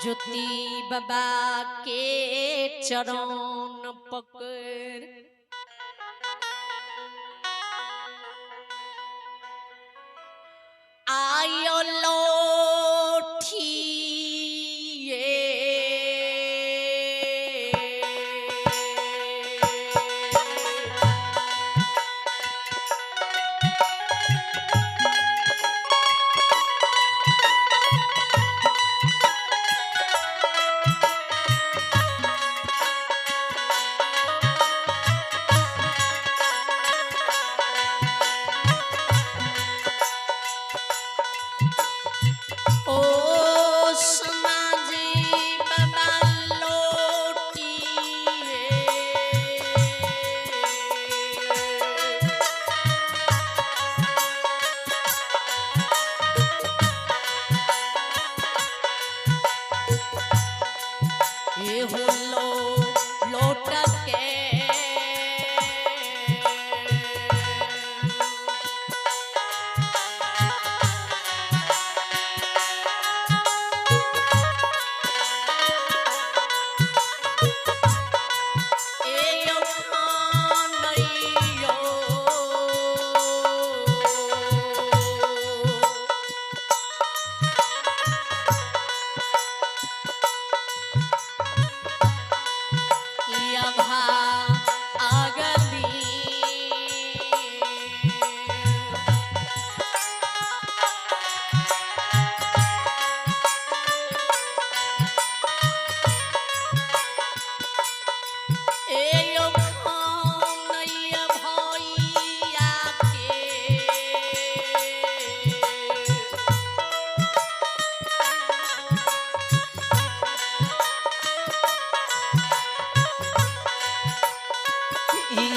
ज्योति बाबा के चरण पकड़ आयो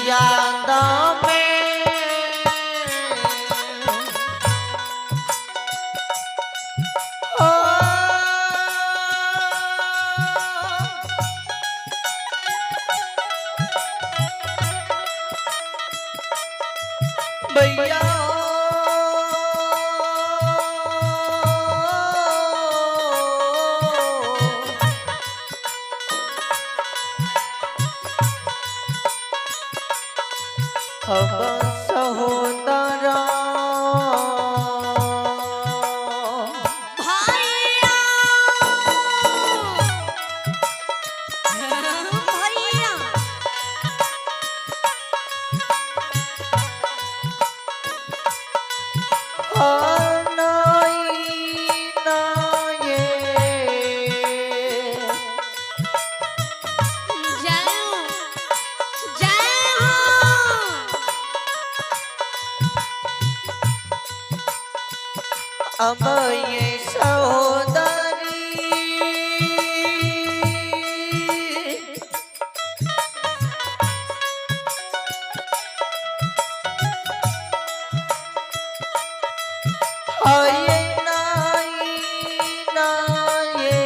याद में भैया अब सहोदरा भैया भैया अब ये सहोदरी आये नाई नाये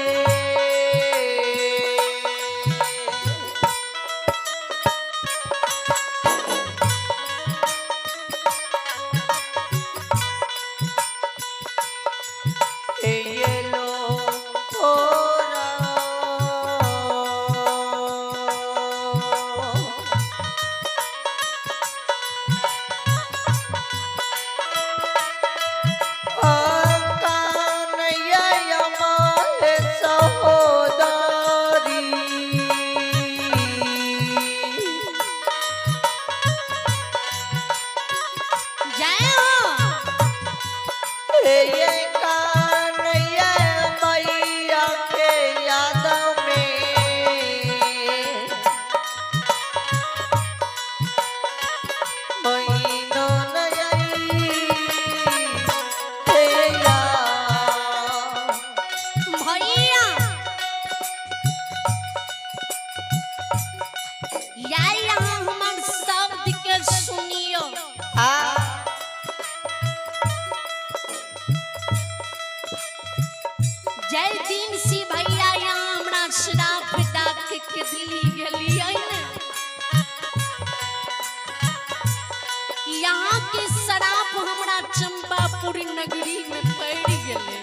जय दिन सी भैया यहाँ हमरा श्राप डाक के दिल्ली गेलिए यहाँ के श्राप हमरा चंपापुर नगरी में पड़ गए।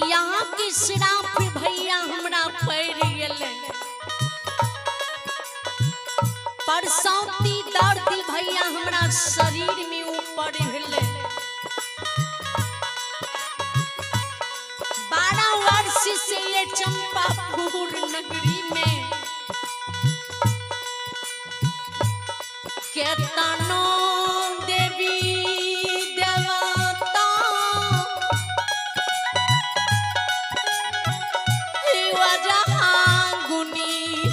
यहाँ की श्राप भैया हमरा पड़ गेले परसौती दर्द भैया हमरा शरीर में ऊपर भेले 12 वर्ष से ये चंपापुर नगरी में केतनो देवी देवता जहाँ गुनी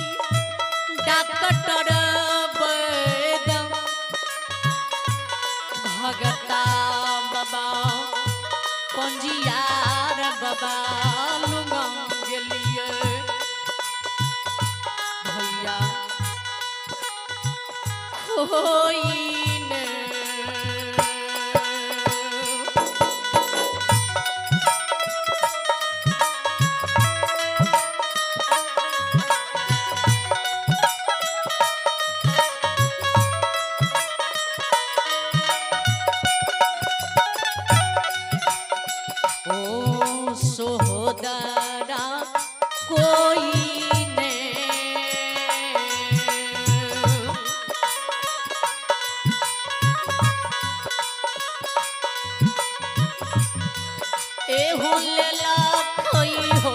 डॉक्टर वैद भगता बाबा पंजियार बाबा लुंगा गेलिए भैया कोई सोहदरा कोई ने एहू लेला कोई हो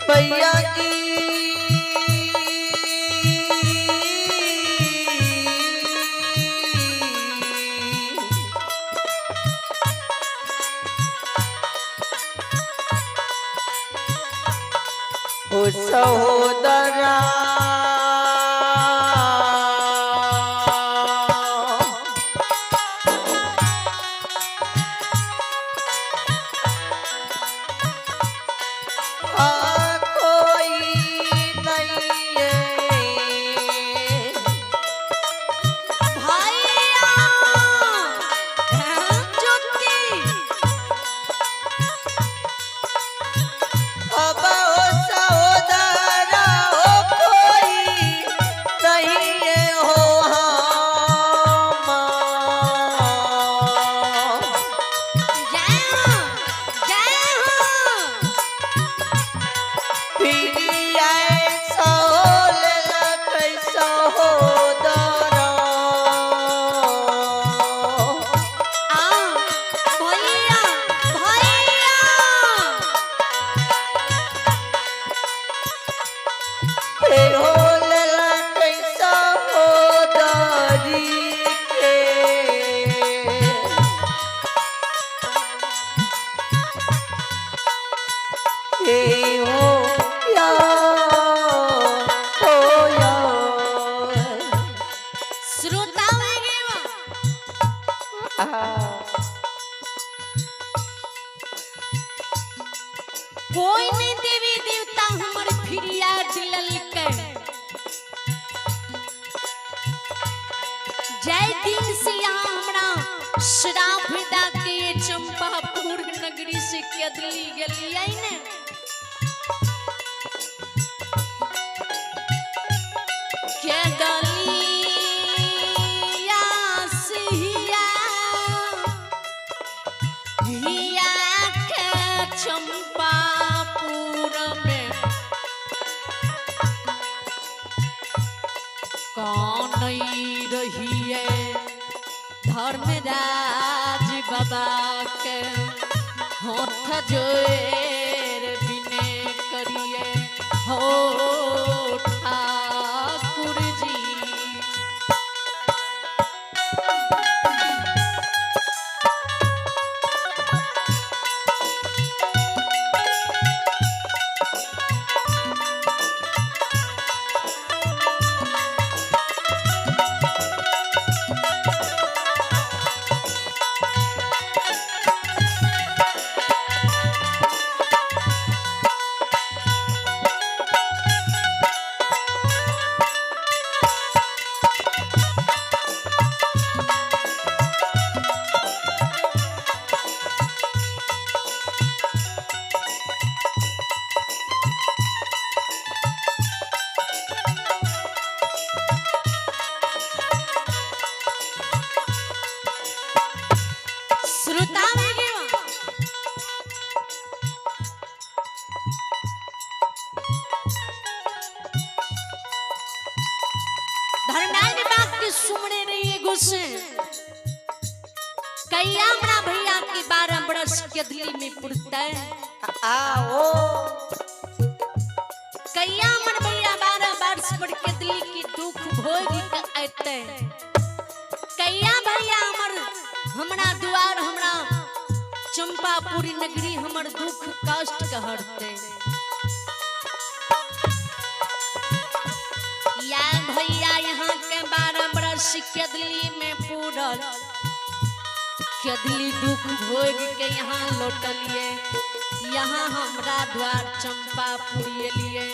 भैया जी ओ सहोदरा कोई नहीं देवी देवता हमर फिरिया दिलल के जय दिन से यहाँ हमरा श्राप दा के चंपापुर नगरी से केदली गेलियै ने चंपापुर में कौन रही है धर्मराज बाबा के हाथ जोर बिने करिए हो ठाकुर जी कैया हमरा भैया की 12 बरस केदली में पुरते आओ कैया मन भैया 12 बरस पर केदली की दुख भोग के आते कैया भैया हमरा दुआर हमरा चंपापुरी नगरी हमर दुख कष्ट के हरते या भैया यहाँ के 12 बरस केदली में पूरल केदली दुख भोग के यहाँ लौटलिए यहाँ हमरा द्वार चंपापुरी लिए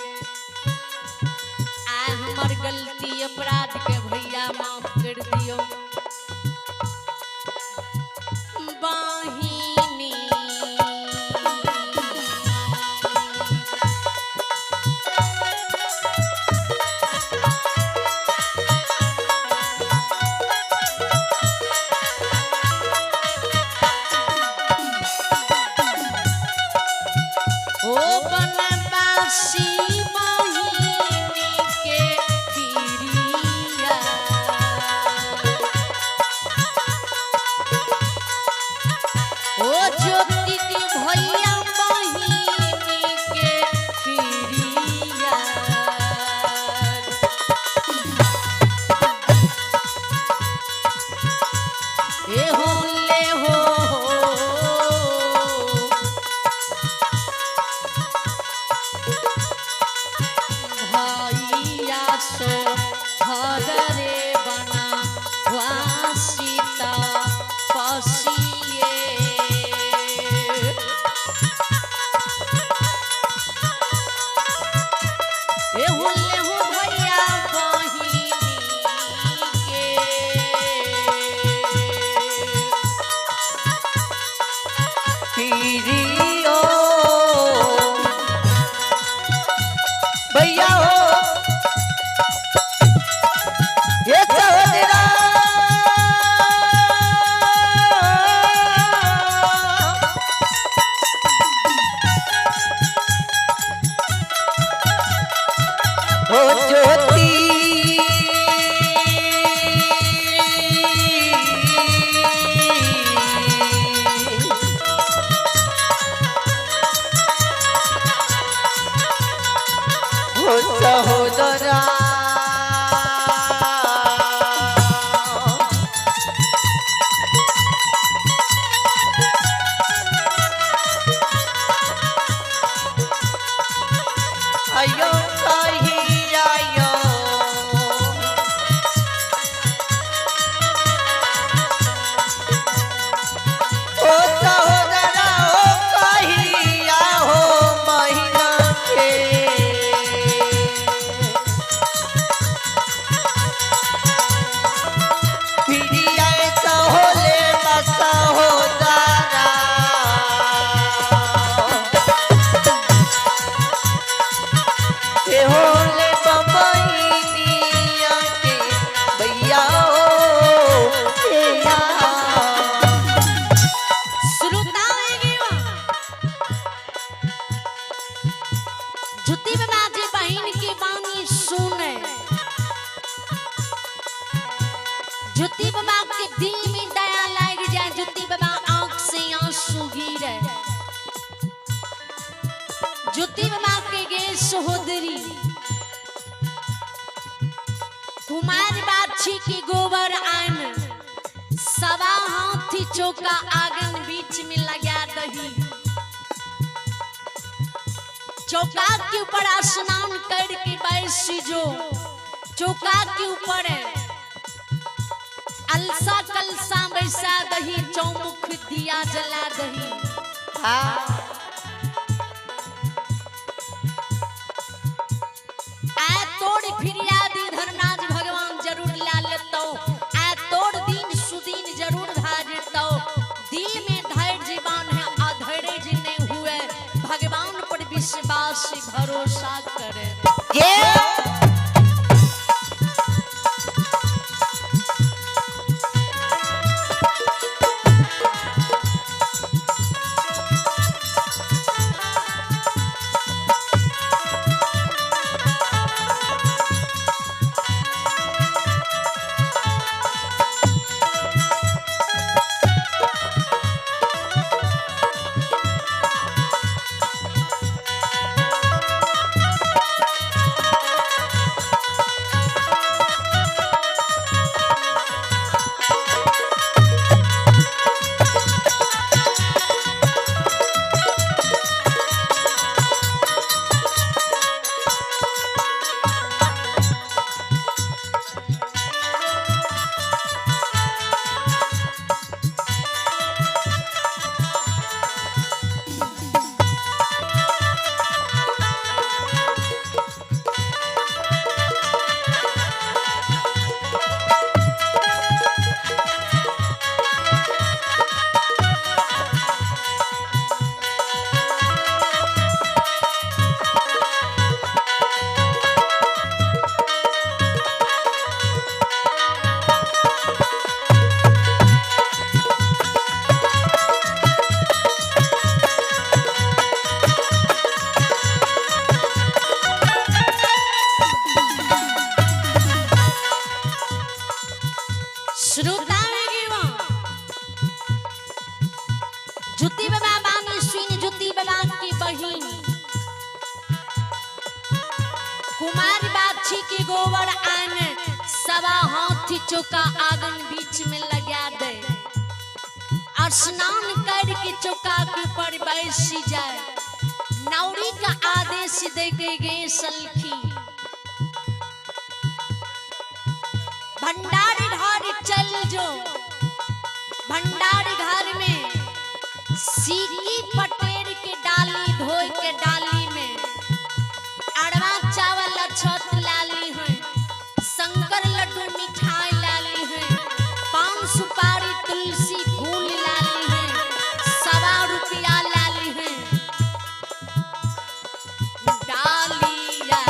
आ हमर गलती अपराध के भैया माफ कर दियो बहिनी ओ बनवासी बहिनी के प्रिया ओ ज्योति के भैया बहिनी के प्रिया ए हो ले हो भैया सो हरे बना वासिता पसिए ए हुले हो भैया बहिनी के प्रियो भैया हो ये सहोदरा हो ज्योति हो सहोदरा आयो कहीं आयो ओ सहोदरा ओ कहीं आओ महीना के प्रिया सहोले सहोदरा ए होले बबैनिया के भैया ओ ए या श्रोता जुती बाबा जी बहन की बानी सुने जुती बाबा के दिल में दया लग जाए जुती बाबा आंख से आंसू गिरे जुती बाबा के गे सहोदरी कुमार बाछी की गोबर आन सवा हाथी चौका आंगन बीच में लगा दही चौका के ऊपर स्नान करके बैसी जो चौका के ऊपर अलसा कलसा बैसा दही चौमुख दिया जला दही आ तोड़ फिरियादी धर्मराज भगवान जरूर ला लेतो आ तोड़ दिन सुदीन जरूर धा जेतो दिल में धैर्य जीवन है अधैर्य नहीं हुए भगवान पर विश्वास भरोसा करे ये जुती बाबा बानी सुन जुती बाबा की बहिन कुमार बाछी के गोबर आन सवा हाथी चौका आंगन बीच में लगा दे स्नान करके चौका के ऊपर बैसी जाए नौरी का आदेश दे के गए सलखी भंडार घर चल जो भंडार घर में सीकी पटेर के डाली धोई के डाली में अड़वा चावल अछत लाली है शंकर लड्डू मिठाई लाली है पान सुपारी तुलसी फूल लाली है ₹1 लाली है डालिया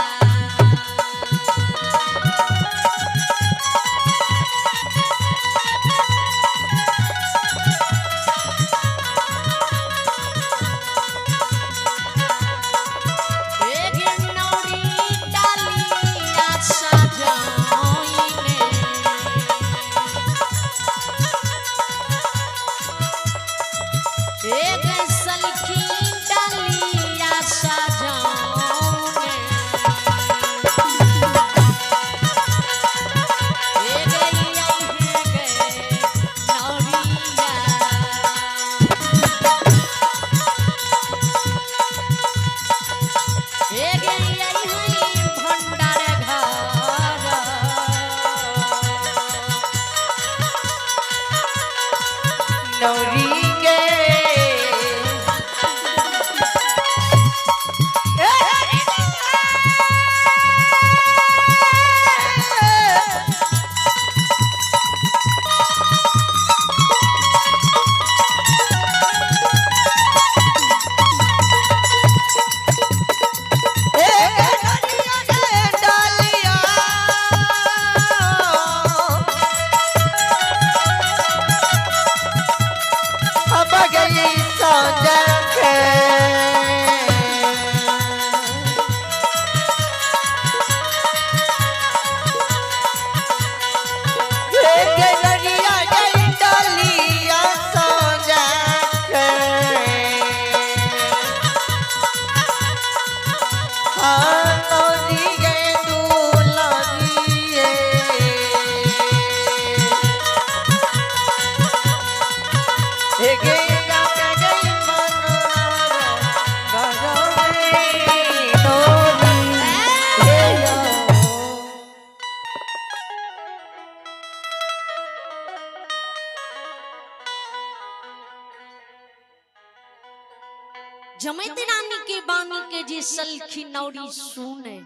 जमैत रानी के बानी के जे सलखी नौरी सुने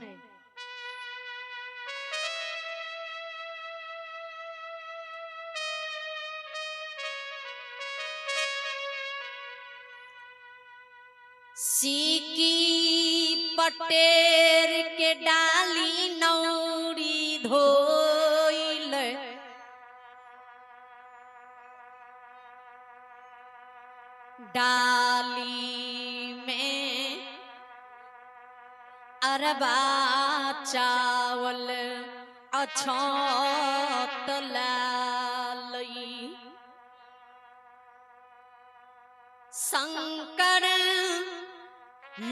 सीकी पटेर के डाली नौरी धोइल डाली में अरबा चावल अछत लालई शंकर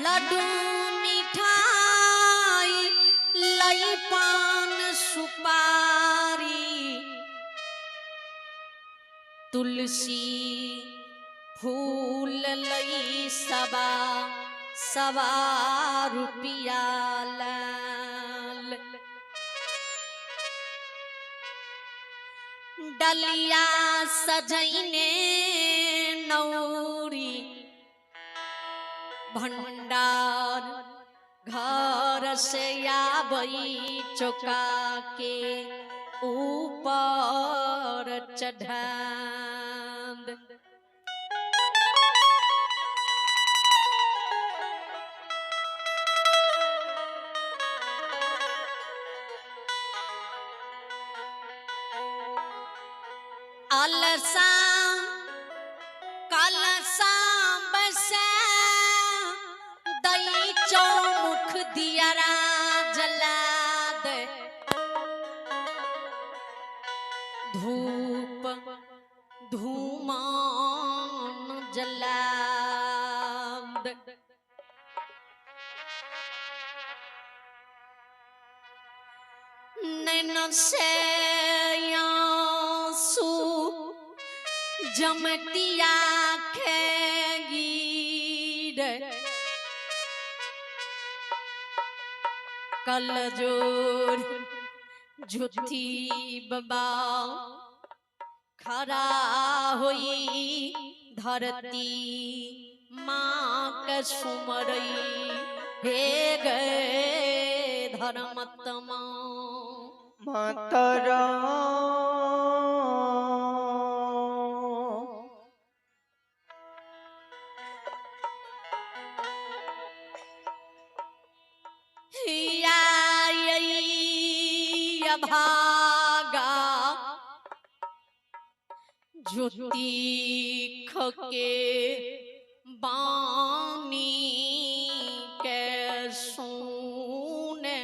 लड्डू मिठाई लई पान सुपारी तुलसी फूल लई ₹1 लाल डलिया सजैने नौरी भंडार घर से आबई चौका के ऊपर चढ़ांद अलसा कलसा बसे दई चौमुख दियरा जला दे धूप जलाद नैन से आंसू जमती आँखें गिरे कल जोर झूठी बबा खरा हुई धरती माँ के सुमरई हे गए धर्मत्मा मातरा भागा ज्योति खके बानी के सुने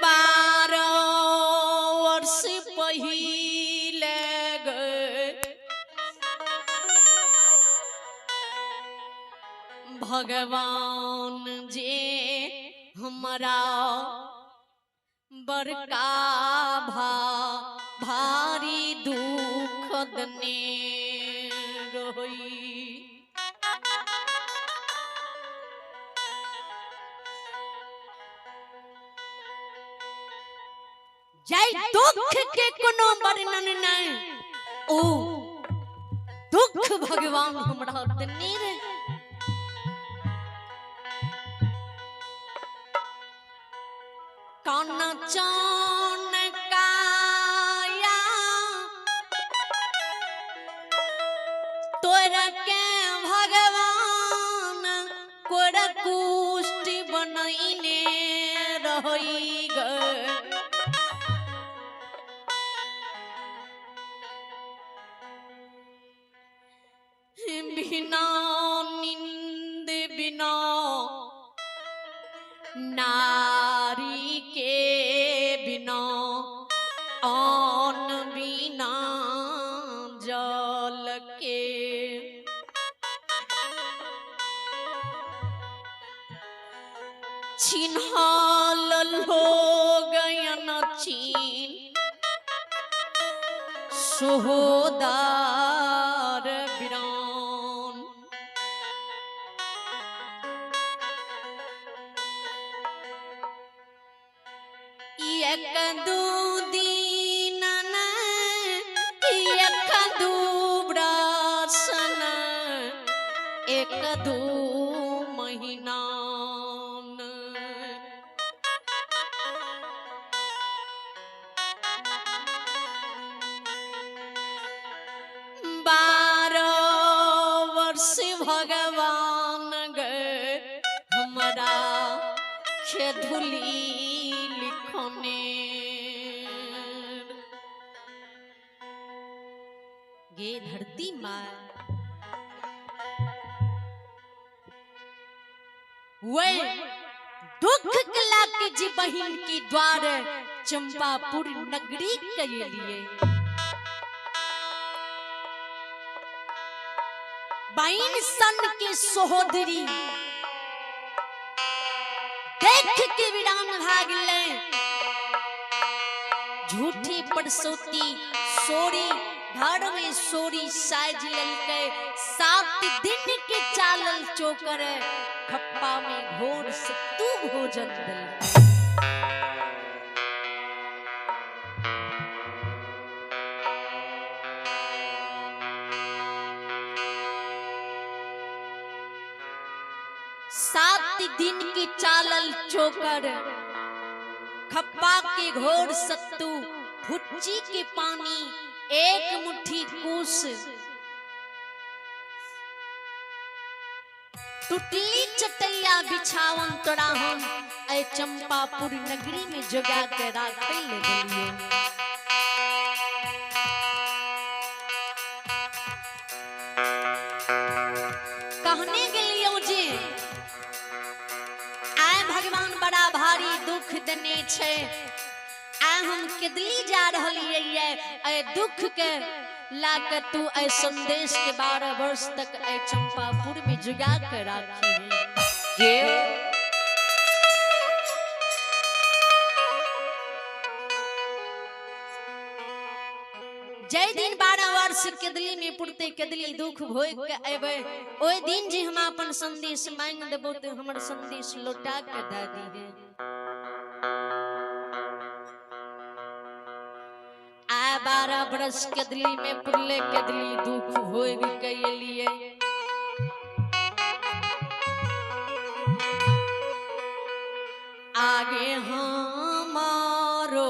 बारह वर्ष पहिले गए भगवान जे हमारा बड़का भारी दुख दने रोई जय दुख के कोनो वर्णन नहीं ओ दुख भगवान हमरा दने रे कौन चौन काया तोर के भगवान कोर कुष्ठ बनईने रही बिना निंद बिना नारी के बिना अन्न बिना जल के छिन्हाल हो गयन चीन सोहदार बिरान एक दू दिन एक दू ब्रासन एक दू महीना भगवान गए हमारा खेधुली लिखने गे धरती माँ वे दुख कला के जी बहिन की द्वार चंपापुर नगरी के लिए बाइन सन के सहोदरी देख के विरान भागले झूठी पड़सोती सोरी घर में सोरी साज ललके 7 दिन के चालल चोकर खप्पा में घोर सत्तू भोजन दल 7 दिन की चालल चोकर खप्पा के घोर सत्तू फुच्ची के पानी 1 मुट्ठी कूस टुटली चटैया बिछावन तोड़ा हम ऐ चंपापुर नगरी में जगा के राखे ले गलियो कहने गेलियो जे आय भगवान बड़ा भारी दुख देने छे आय हम केदली जा रहलिए ये ए दुख के लाके तू ए संदेश के 12 वर्ष तक ए चंपापुर में जुगा के राखी है। जय दिन 12 वर्ष केदली में पुरते केदली दुख भोग के अबे ओए दिन जी हम अपन संदेश मांग देबो तो हमर संदेश लौटा के दे दी है। आ 12 वर्ष केदली में पुरले केदली दुख भोग के लिए आगे हमारो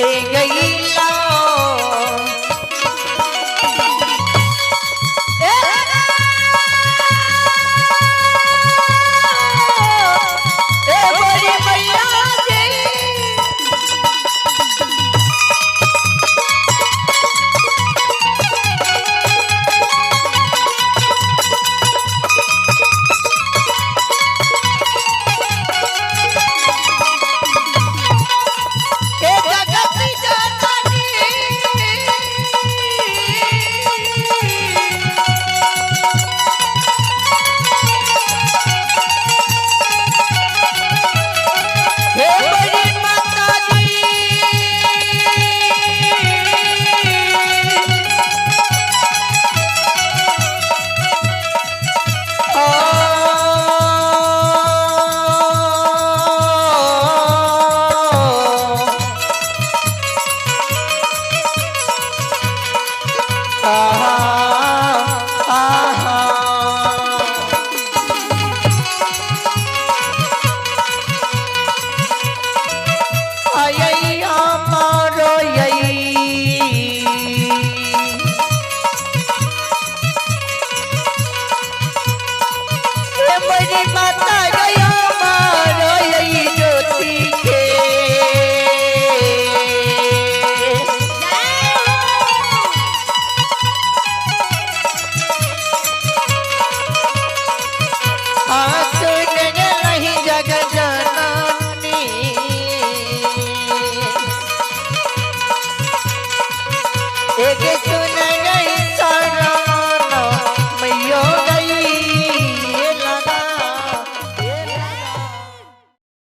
ए गईला